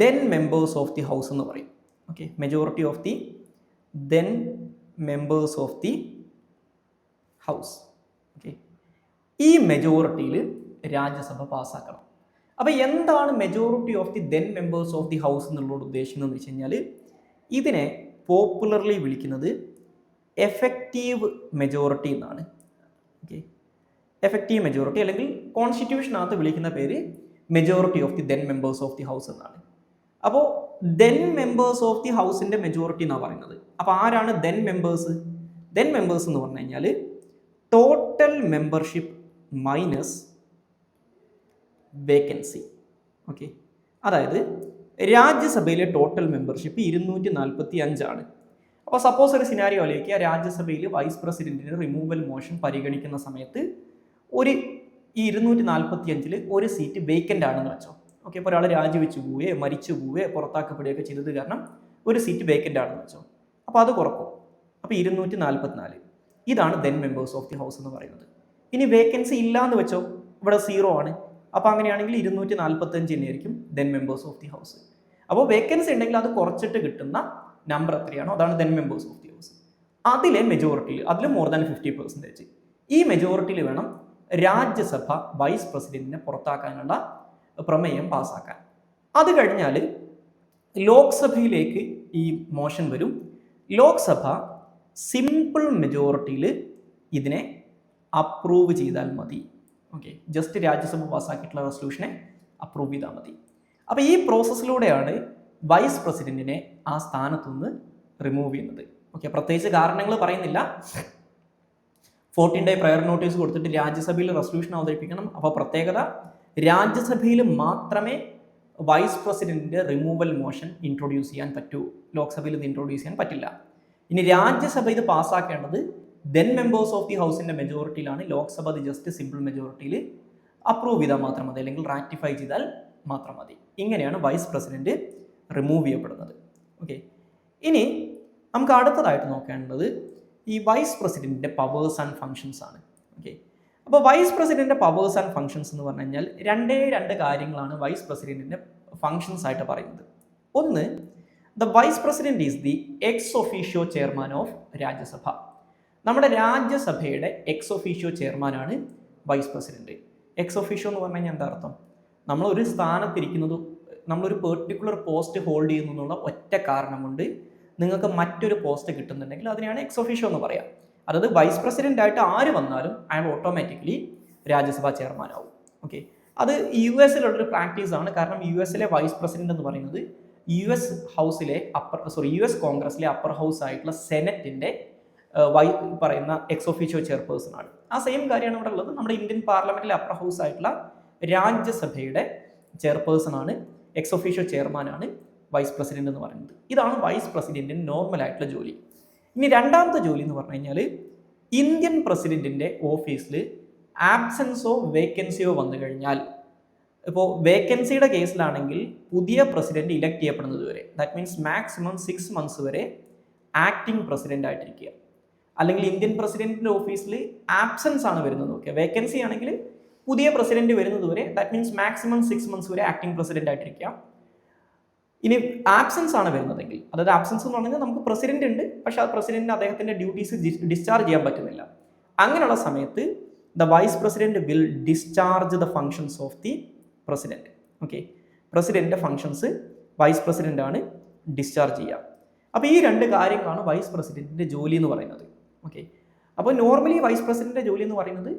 Speaker 1: then members of the house എന്ന് പറയും. Okay, majority of the then members of the house. Okay, ഈ മെജോറിറ്റിയിൽ രാജ്യസഭ പാസ്സാക്കണം. അപ്പോൾ എന്താണ് majority of the then members of the house എന്നുള്ളതോട് ഉദ്ദേശിക്കുന്നത് വെച്ച് കഴിഞ്ഞാൽ ഇതിനെ പോപ്പുലർലി വിളിക്കുന്നത് എഫക്റ്റീവ് മെജോറിറ്റി എന്നാണ്. ഓക്കെ, എഫക്റ്റീവ് മെജോറിറ്റി അല്ലെങ്കിൽ കോൺസ്റ്റിറ്റ്യൂഷനകത്ത് വിളിക്കുന്ന പേര് majority of the then members of the house എന്നാണ്. അപ്പോൾ ദെൻ മെമ്പേഴ്സ് ഓഫ് ദി ഹൗസിൻ്റെ മെജോറിറ്റി എന്നാണ് പറയുന്നത്. അപ്പോൾ ആരാണ് ദെൻ മെമ്പേഴ്സ്? ദെൻ മെമ്പേഴ്സ് എന്ന് പറഞ്ഞു കഴിഞ്ഞാൽ total membership minus vacancy. Okay, അതായത് രാജ്യസഭയിലെ ടോട്ടൽ മെമ്പർഷിപ്പ് 245 ആണ്. അപ്പോൾ സപ്പോസ് ഒരു സിനാരിയോ ആലോചിക്കുക, രാജ്യസഭയിൽ വൈസ് പ്രസിഡന്റിന് റിമൂവൽ മോഷൻ പരിഗണിക്കുന്ന സമയത്ത് ഒരു 245 ഒരു സീറ്റ് വേക്കൻ്റ് ആണെന്ന് വെച്ചോ. ഓക്കെ, ഇപ്പോൾ ഒരാൾ രാജിവെച്ച് പോവുകയോ മരിച്ചു പോവുകയോ പുറത്താക്കപ്പെടുകയൊക്കെ ചെയ്തത് കാരണം ഒരു സീറ്റ് വേക്കൻ്റ് ആണെന്ന് വെച്ചോ. അപ്പോൾ അത് കുറക്കും. അപ്പോൾ 244 ഇതാണ് then members of the house എന്ന് പറയുന്നത്. ഇനി വേക്കൻസി ഇല്ല എന്ന് വെച്ചോ, ഇവിടെ 0 ആണ്. അപ്പോൾ അങ്ങനെയാണെങ്കിൽ 245 തന്നെയായിരിക്കും then members of the house. അപ്പോൾ വേക്കൻസി ഉണ്ടെങ്കിൽ അത് കുറച്ചിട്ട് കിട്ടുന്ന നമ്പർ എത്രയാണോ അതാണ് then members of the house. അതിലെ മെജോറിറ്റിയിൽ, അതിൽ മോർ ദാൻ 50%, ഈ മെജോറിറ്റിയിൽ വേണം രാജ്യസഭ വൈസ് പ്രസിഡന്റിനെ പുറത്താക്കാനുള്ള പ്രമേയം പാസ്സാക്കാൻ. അത് കഴിഞ്ഞാൽ ലോക്സഭയിലേക്ക് ഈ മോഷൻ വരും. ലോക്സഭ സിമ്പിൾ മെജോറിറ്റിയിൽ ഇതിനെ അപ്രൂവ് ചെയ്താൽ മതി. ഓക്കെ, ജസ്റ്റ് രാജ്യസഭ പാസ്സാക്കിയിട്ടുള്ള റെസൊല്യൂഷനെ അപ്രൂവ് ചെയ്താൽ മതി. അപ്പോൾ ഈ പ്രോസസ്സിലൂടെയാണ് വൈസ് പ്രസിഡന്റിനെ ആ സ്ഥാനത്തുനിന്ന് റിമൂവ് ചെയ്യുന്നത്. ഓക്കെ, പ്രത്യേകിച്ച് കാരണങ്ങൾ പറയുന്നില്ല. 14 ഡേ പ്രയർ നോട്ടീസ് കൊടുത്തിട്ട് രാജ്യസഭയിൽ റെസൊല്യൂഷൻ അവതരിപ്പിക്കണം. അപ്പോൾ പ്രത്യേകത, രാജ്യസഭയിൽ മാത്രമേ വൈസ് പ്രസിഡന്റിന്റെ റിമൂവൽ മോഷൻ ഇൻട്രൊഡ്യൂസ് ചെയ്യാൻ പറ്റൂ. ലോക്സഭയിൽ ഇത് ഇൻട്രൊഡ്യൂസ് ചെയ്യാൻ പറ്റില്ല. ഇനി രാജ്യസഭ ഇത് പാസ്സാക്കേണ്ടത് ദെൻ മെമ്പേഴ്സ് ഓഫ് ദി ഹൗസിന്റെ മെജോറിറ്റിയിലാണ്. ലോക്സഭ അത് ജസ്റ്റ് സിമ്പിൾ മെജോറിറ്റിയിൽ അപ്രൂവ് ചെയ്താൽ മാത്രം മതി, അല്ലെങ്കിൽ റാറ്റിഫൈ ചെയ്താൽ മാത്രം മതി. ഇങ്ങനെയാണ് വൈസ് പ്രസിഡന്റ് റിമൂവ് ചെയ്യപ്പെടുന്നത്. ഓക്കെ, ഇനി നമുക്ക് അടുത്തതായിട്ട് നോക്കേണ്ടത് ഈ വൈസ് പ്രസിഡന്റിന്റെ പവേഴ്സ് ആൻഡ് ഫങ്ഷൻസ് ആണ്. ഓക്കെ, അപ്പോൾ വൈസ് പ്രസിഡന്റിന്റെ പവേഴ്സ് ആൻഡ് ഫങ്ഷൻസ് എന്ന് പറഞ്ഞു കഴിഞ്ഞാൽ രണ്ട് കാര്യങ്ങളാണ് വൈസ് പ്രസിഡന്റിന്റെ ഫങ്ഷൻസ് ആയിട്ട് പറയുന്നത്. ഒന്ന്, the vice president is the ex officio chairman of Rajya Sabha. നമ്മുടെ രാജ്യസഭയുടെ എക്സ് ഒഫീഷ്യോ ചെയർമാനാണ് വൈസ് പ്രസിഡന്റ്. എക്സ് ഒഫീഷ്യോ എന്ന് പറഞ്ഞു കഴിഞ്ഞാൽ എന്താ അർത്ഥം? നമ്മളൊരു സ്ഥാനത്തിരിക്കുന്നത്, നമ്മളൊരു പെർട്ടിക്കുലർ പോസ്റ്റ് ഹോൾഡ് ചെയ്യുന്നു എന്നുള്ള ഒറ്റ കാരണം കൊണ്ട് നിങ്ങൾക്ക് മറ്റൊരു പോസ്റ്റ് കിട്ടുന്നുണ്ടെങ്കിൽ അതിനെയാണ് എക്സ് ഒഫീഷ്യോ എന്ന് പറയാം. അതായത് വൈസ് പ്രസിഡന്റ് ആയിട്ട് ആര് വന്നാലും അയാൾ ഓട്ടോമാറ്റിക്കലി രാജ്യസഭാ ചെയർമാൻ ആവും. ഓക്കെ, അത് US പ്രാക്ടീസ് ആണ്. കാരണം US വൈസ് പ്രസിഡന്റ് എന്ന് പറയുന്നത് US കോൺഗ്രസിലെ അപ്പർ ഹൗസ് ആയിട്ടുള്ള സെനറ്റിന്റെ പറയുന്ന എക്സ് ഒഫീഷ്യോ ചെയർപേഴ്സൺ ആണ്. ആ സെയിം കാര്യമാണ് ഇവിടെ ഉള്ളത്. നമ്മുടെ ഇന്ത്യൻ പാർലമെന്റിലെ അപ്പർ ഹൗസ് ആയിട്ടുള്ള രാജ്യസഭയുടെ ചെയർപേഴ്സൺ ആണ്, എക്സ് ഒഫീഷ്യോ ചെയർമാനാണ് വൈസ് പ്രസിഡന്റ് എന്ന് പറയുന്നത്. ഇതാണ് വൈസ് പ്രസിഡന്റിന് നോർമൽ ആയിട്ടുള്ള ജോലി. ഇനി രണ്ടാമത്തെ ജോലി എന്ന് പറഞ്ഞു കഴിഞ്ഞാൽ ഇന്ത്യൻ പ്രസിഡന്റിന്റെ ഓഫീസിൽ ആബ്സെൻസോ വേക്കൻസിയോ വന്നു കഴിഞ്ഞാൽ, ഇപ്പോൾ വേക്കൻസിയുടെ കേസിലാണെങ്കിൽ പുതിയ പ്രസിഡന്റ് ഇലക്ട് ചെയ്യപ്പെടുന്നത് വരെ, ദാറ്റ് മീൻസ് മാക്സിമം 6 months വരെ ആക്ടിംഗ് പ്രസിഡന്റ് ആയിട്ടിരിക്കുക. അല്ലെങ്കിൽ ഇന്ത്യൻ പ്രസിഡന്റിന്റെ ഓഫീസിൽ ആബ്സെൻസ് ആണ് വരുന്നത്, ഓക്കെ, വേക്കൻസി ആണെങ്കിൽ പുതിയ പ്രസിഡന്റ് വരുന്നത് വരെ, ദാറ്റ് മീൻസ് മാക്സിമം 6 months വരെ ആക്ടിംഗ് പ്രസിഡന്റ് ആയിട്ടിരിക്കുക. ഇനി ആബ്സെൻസ് ആണ് വരുന്നതെങ്കിൽ, അതായത് ആബ്സെൻസ് എന്ന് പറഞ്ഞാൽ നമുക്ക് പ്രസിഡന്റ് ഉണ്ട്, പക്ഷെ ആ പ്രസിഡന്റിന് അദ്ദേഹത്തിന്റെ ഡ്യൂട്ടീസ് ഡിസ്ചാർജ് ചെയ്യാൻ പറ്റുന്നില്ല. അങ്ങനെയുള്ള സമയത്ത് the vice president will discharge the functions of the president. Okay, പ്രസിഡന്റിന്റെ ഫങ്ഷൻസ് വൈസ് പ്രസിഡന്റ് ആണ് ഡിസ്ചാർജ് ചെയ്യുക. അപ്പോൾ ഈ രണ്ട് കാര്യങ്ങളാണ് വൈസ് പ്രസിഡന്റിന്റെ ജോലി എന്ന് പറയുന്നത്. ഓക്കെ, അപ്പോൾ നോർമലി വൈസ് പ്രസിഡന്റിന്റെ ജോലി എന്ന് പറയുന്നത്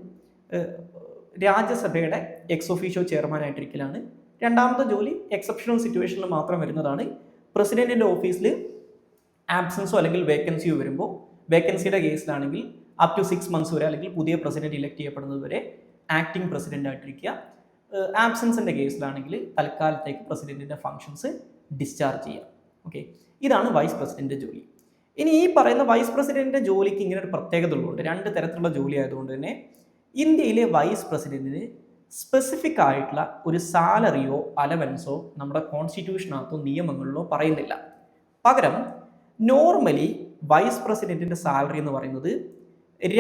Speaker 1: രാജ്യസഭയുടെ എക്സ് ഒഫീഷ്യോ ചെയർമാൻ ആയിട്ടിരിക്കലാണ്. രണ്ടാമത്തെ ജോലി എക്സെപ്ഷണൽ സിറ്റുവേഷനിൽ മാത്രം വരുന്നതാണ്. പ്രസിഡന്റിന്റെ ഓഫീസിൽ ആബ്സെൻസോ അല്ലെങ്കിൽ വേക്കൻസിയോ വരുമ്പോൾ, വേക്കൻസിയുടെ കേസിലാണെങ്കിൽ അപ് ടു 6 months വരെ, അല്ലെങ്കിൽ പുതിയ പ്രസിഡന്റ് ഇലക്ട് ചെയ്യപ്പെടുന്നത് വരെ ആക്ടിംഗ് പ്രസിഡന്റ് ആയിട്ടിരിക്കുക. ആബ്സെൻസിൻ്റെ കേസിലാണെങ്കിൽ തൽക്കാലത്തേക്ക് പ്രസിഡന്റിൻ്റെ ഫങ്ഷൻസ് ഡിസ്ചാർജ് ചെയ്യുക. ഓക്കെ, ഇതാണ് വൈസ് പ്രസിഡന്റ് ജോലി. ഇനി ഈ പറയുന്ന വൈസ് പ്രസിഡന്റിന്റെ ജോലിക്ക് ഇങ്ങനെ ഒരു പ്രത്യേകത ഉള്ളതുകൊണ്ട്, രണ്ട് തരത്തിലുള്ള ജോലി ആയതുകൊണ്ട് തന്നെ ഇന്ത്യയിലെ വൈസ് പ്രസിഡന്റിന് സ്പെസിഫിക് ആയിട്ടുള്ള ഒരു സാലറിയോ അലവൻസോ നമ്മുടെ കോൺസ്റ്റിറ്റ്യൂഷനകത്തോ നിയമങ്ങളിലോ പറയുന്നില്ല. പകരം നോർമലി വൈസ് പ്രസിഡന്റിന്റെ സാലറി എന്ന് പറയുന്നത്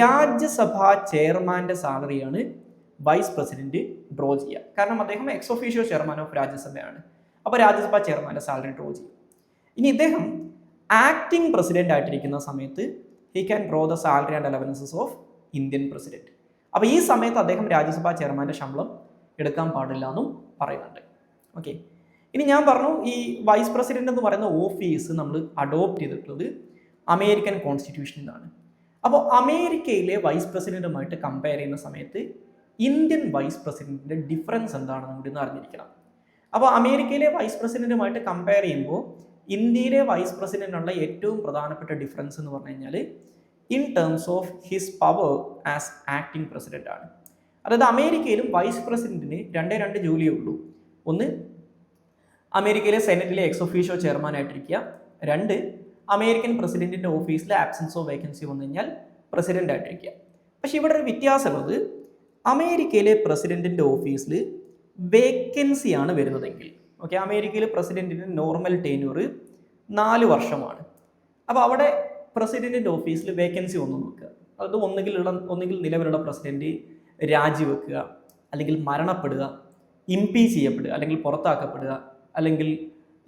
Speaker 1: രാജ്യസഭാ ചെയർമാന്റെ സാലറിയാണ് വൈസ് പ്രസിഡന്റ് ഡ്രോ ചെയ്യുക. കാരണം അദ്ദേഹം എക്സ് ഒഫീഷ്യോ ചെയർമാൻ ഓഫ് രാജ്യസഭയാണ്. അപ്പോൾ രാജ്യസഭാ ചെയർമാന്റെ സാലറി ഡ്രോ ചെയ്യും. ഇനി ഇദ്ദേഹം ആക്ടിംഗ് പ്രസിഡന്റ് ആയിട്ടിരിക്കുന്ന സമയത്ത് he can draw the salary and allowances of Indian president. അപ്പോൾ ഈ സമയത്ത് അദ്ദേഹം രാജ്യസഭാ ചെയർമാന്റെ ശമ്പളം എടുക്കാൻ പാടില്ല എന്നും പറയുന്നുണ്ട്. ഓക്കെ, ഇനി ഞാൻ പറഞ്ഞു ഈ വൈസ് പ്രസിഡന്റ് എന്ന് പറയുന്ന ഓഫീസ് നമ്മൾ അഡോപ്റ്റ് ചെയ്തിട്ടുള്ളത് അമേരിക്കൻ കോൺസ്റ്റിറ്റ്യൂഷനിൽ നിന്നാണ്. അപ്പോൾ അമേരിക്കയിലെ വൈസ് പ്രസിഡന്റുമായിട്ട് കമ്പയർ ചെയ്യുന്ന സമയത്ത് ഇന്ത്യൻ വൈസ് പ്രസിഡന്റിന്റെ ഡിഫറൻസ് എന്താണെന്ന് കൂടി ഒന്ന് അറിഞ്ഞിരിക്കണം. അപ്പോൾ അമേരിക്കയിലെ വൈസ് പ്രസിഡന്റുമായിട്ട് കമ്പയർ ചെയ്യുമ്പോൾ ഇന്ത്യയിലെ വൈസ് പ്രസിഡന്റിനുള്ള ഏറ്റവും പ്രധാനപ്പെട്ട ഡിഫറൻസ് എന്ന് പറഞ്ഞു കഴിഞ്ഞാൽ in terms of his power as acting president ആണ്. അതായത് അമേരിക്കയിലും വൈസ് പ്രസിഡന്റിന് രണ്ട് ജോലിയേ ഉള്ളൂ. ഒന്ന്, അമേരിക്കയിലെ സെനറ്റിലെ എക്സ് ഒഫീഷ്യോ ചെയർമാൻ ആയിട്ടിരിക്കുക. രണ്ട്, അമേരിക്കൻ പ്രസിഡന്റിന്റെ ഓഫീസിലെ ആബ്സെൻസോ വേക്കൻസി വന്നു കഴിഞ്ഞാൽ പ്രസിഡന്റ് ആയിട്ടിരിക്കുക. പക്ഷെ ഇവിടെ ഒരു വ്യത്യാസമുള്ളത്, അമേരിക്കയിലെ പ്രസിഡന്റിന്റെ ഓഫീസിൽ വേക്കൻസിയാണ് വരുന്നതെങ്കിൽ, ഓക്കെ, അമേരിക്കയിലെ പ്രസിഡന്റിന് നോർമൽ ടെന്യൂർ 4 വർഷമാണ്. അപ്പോൾ അവിടെ പ്രസിഡന്റിന്റെ ഓഫീസിൽ വേക്കൻസി ഒന്ന് നോക്കുക. അത് ഒന്നുകിൽ നിലവിലുള്ള പ്രസിഡന്റ് രാജിവെക്കുക, അല്ലെങ്കിൽ മരണപ്പെടുക, ഇംപീച്ച് ചെയ്യപ്പെടുക, അല്ലെങ്കിൽ പുറത്താക്കപ്പെടുക, അല്ലെങ്കിൽ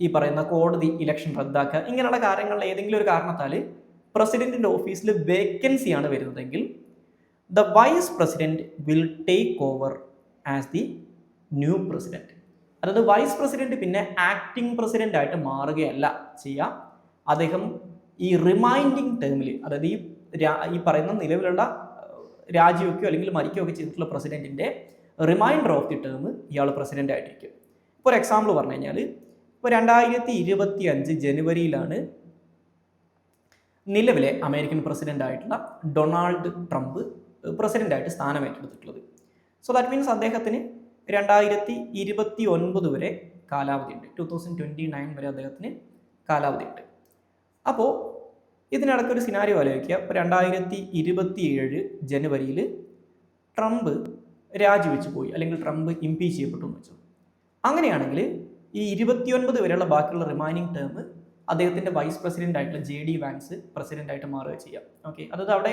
Speaker 1: ഈ പറയുന്ന കോടതി ഇലക്ഷൻ റദ്ദാക്കുക, ഇങ്ങനെയുള്ള കാര്യങ്ങളിൽ ഏതെങ്കിലും ഒരു കാരണത്താൽ പ്രസിഡന്റിന്റെ ഓഫീസിൽ വേക്കൻസിയാണ് വരുന്നതെങ്കിൽ the vice president will take over as the new president. അതായത് വൈസ് പ്രസിഡന്റ് പിന്നെ ആക്ടിംഗ് പ്രസിഡന്റ് ആയിട്ട് മാറുകയല്ല ചെയ്യുക. അദ്ദേഹം ഈ റിമൈൻഡിങ് ടേമിൽ, അതായത് ഈ പറയുന്ന നിലവിലുള്ള രാജിവെക്കുകയോ അല്ലെങ്കിൽ മരിക്കുകയോ ഒക്കെ ചെയ്തിട്ടുള്ള പ്രസിഡന്റിന്റെ റിമൈൻഡർ ഓഫ് ദി ടേം ഇയാൾ പ്രസിഡന്റ് ആയിട്ടിരിക്കും. ഇപ്പോൾ ഒരു എക്സാമ്പിൾ പറഞ്ഞു കഴിഞ്ഞാൽ, ഇപ്പോൾ 2025 ജനുവരിയിലാണ് നിലവിലെ അമേരിക്കൻ പ്രസിഡന്റ് ആയിട്ടുള്ള ഡൊണാൾഡ് ട്രംപ് പ്രസിഡന്റ് ആയിട്ട് സ്ഥാനമേറ്റെടുത്തിട്ടുള്ളത്. സോ ദാറ്റ് മീൻസ് അദ്ദേഹത്തിന് 2029 വരെ കാലാവധിയുണ്ട്. 2029 വരെ അദ്ദേഹത്തിന് കാലാവധിയുണ്ട്. അപ്പോൾ ഇതിനിടയ്ക്കൊരു സിനാരിയോ ആലോചിക്കുക. ഇപ്പോൾ 2027 ജനുവരിയിൽ ട്രംപ് രാജിവെച്ച് പോയി, അല്ലെങ്കിൽ ട്രംപ് ഇംപീച്ച് ചെയ്യപ്പെട്ടു എന്ന് വെച്ചു. അങ്ങനെയാണെങ്കിൽ ഈ 29 വരെയുള്ള ബാക്കിയുള്ള റിമൈനിങ് ടേം അദ്ദേഹത്തിൻ്റെ വൈസ് പ്രസിഡന്റ് ആയിട്ടുള്ള JD വാൻസ് പ്രസിഡന്റ് ആയിട്ട് മാറുക ചെയ്യാം. ഓക്കെ, അതായത് അവിടെ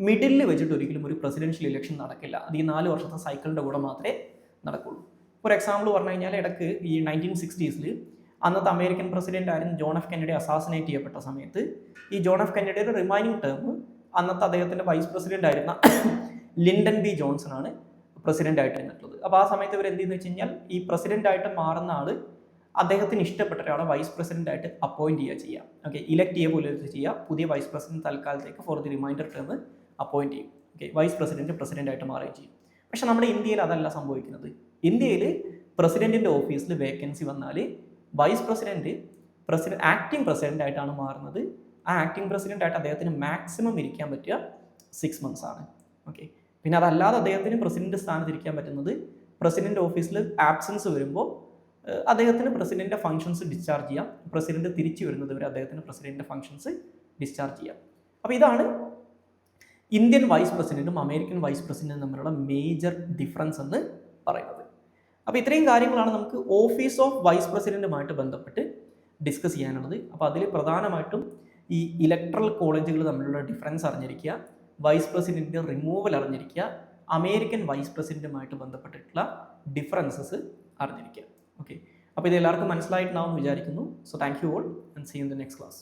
Speaker 1: മിഡിലിൽ വെച്ചിട്ട് ഒരിക്കലും ഒരു പ്രസിഡൻഷ്യൽ ഇലക്ഷൻ നടക്കില്ല. അത് ഈ 4 വർഷത്തെ സൈക്കിളിൻ്റെ കൂടെ മാത്രമേ നടക്കുള്ളൂ. ഫോർ എക്സാമ്പിൾ പറഞ്ഞു കഴിഞ്ഞാൽ, ഇടയ്ക്ക് ഈ 1960s അന്നത്തെ അമേരിക്കൻ പ്രസിഡന്റ് ആയിരുന്നു ജോൺ എഫ് കെന്നഡി അസാസിനേറ്റ് ചെയ്യപ്പെട്ട സമയത്ത് ഈ ജോൺ എഫ് കെന്നഡിയുടെ റിമൈനിങ് ടേം അന്നത്തെ അദ്ദേഹത്തിൻ്റെ വൈസ് പ്രസിഡന്റ് ആയിരുന്ന ലിൻഡൻ ബി ജോൺസൺ ആണ് പ്രസിഡന്റ് ആയിട്ട് ഇരുന്നിട്ടുള്ളത്. അപ്പോൾ ആ സമയത്ത് ഇവർ എന്ത് ചെയ്യുന്നു വെച്ച് കഴിഞ്ഞാൽ, ഈ പ്രസിഡന്റ് ആയിട്ട് മാറുന്ന ആൾ അദ്ദേഹത്തിന് ഇഷ്ടപ്പെട്ട ഒരാളെ വൈസ് പ്രസിഡന്റ് ആയിട്ട് അപ്പോയിന്റ് ചെയ്യുക. ഓക്കെ, ഇലക്ട് ചെയ്യുക പോലെ ചെയ്യുക. പുതിയ വൈസ് പ്രസിഡന്റ് തൽക്കാലത്തേക്ക് for the reminder term appoint ചെയ്യും. ഓക്കെ, വൈസ് പ്രസിഡന്റ് ആയിട്ട് മാറുകയും ചെയ്യും. പക്ഷെ നമ്മുടെ ഇന്ത്യയിൽ അതല്ല സംഭവിക്കുന്നത്. ഇന്ത്യയിൽ പ്രസിഡന്റിന്റെ ഓഫീസിൽ വേക്കൻസി വന്നാൽ വൈസ് പ്രസിഡന്റ് ആക്ടിംഗ് പ്രസിഡന്റ് ആയിട്ടാണ് മാറുന്നത്. ആ ആക്ടിംഗ് പ്രസിഡന്റ് ആയിട്ട് അദ്ദേഹത്തിന് മാക്സിമം ഇരിക്കാൻ പറ്റുക 6 months ആണ്. ഓക്കെ, പിന്നെ അതല്ലാതെ അദ്ദേഹത്തിന് പ്രസിഡന്റ് സ്ഥാനത്ത് ഇരിക്കാൻ പറ്റുന്നത് പ്രസിഡന്റ് ഓഫീസിൽ ആബ്സെൻസ് വരുമ്പോൾ അദ്ദേഹത്തിന് പ്രസിഡന്റിന്റെ ഫംഗ്ഷൻസ് ഡിസ്ചാർജ് ചെയ്യാം. പ്രസിഡന്റ് തിരിച്ചു വരുന്നത് വരെ അദ്ദേഹത്തിന് പ്രസിഡന്റിന്റെ ഫംഗ്ഷൻസ് ഡിസ്ചാർജ് ചെയ്യാം. അപ്പോൾ ഇതാണ് ഇന്ത്യൻ വൈസ് പ്രസിഡന്റും അമേരിക്കൻ വൈസ് പ്രസിഡന്റും തമ്മിലുള്ള മേജർ ഡിഫറൻസ് എന്ന് പറയുന്നത്. അപ്പോൾ ഇത്രയും കാര്യങ്ങളാണ് നമുക്ക് ഓഫീസ് ഓഫ് വൈസ് പ്രസിഡന്റുമായിട്ട് ബന്ധപ്പെട്ട് ഡിസ്കസ് ചെയ്യാനുള്ളത്. അപ്പോൾ അതിൽ പ്രധാനമായിട്ടും ഈ ഇലക്ട്രൽ കോളേജുകൾ തമ്മിലുള്ള ഡിഫറൻസ് അറിഞ്ഞിരിക്കുക, വൈസ് പ്രസിഡന്റിന്റെ റിമൂവൽ അറിഞ്ഞിരിക്കുക, അമേരിക്കൻ വൈസ് പ്രസിഡന്റുമായിട്ട് ബന്ധപ്പെട്ടിട്ടുള്ള ഡിഫറൻസസ് അറിഞ്ഞിരിക്കുക. ഓക്കെ, അപ്പോൾ ഇത് എല്ലാവർക്കും മനസ്സിലായിട്ടുണ്ടാവും എന്ന് വിചാരിക്കുന്നു. So thank you all and see you in the next class.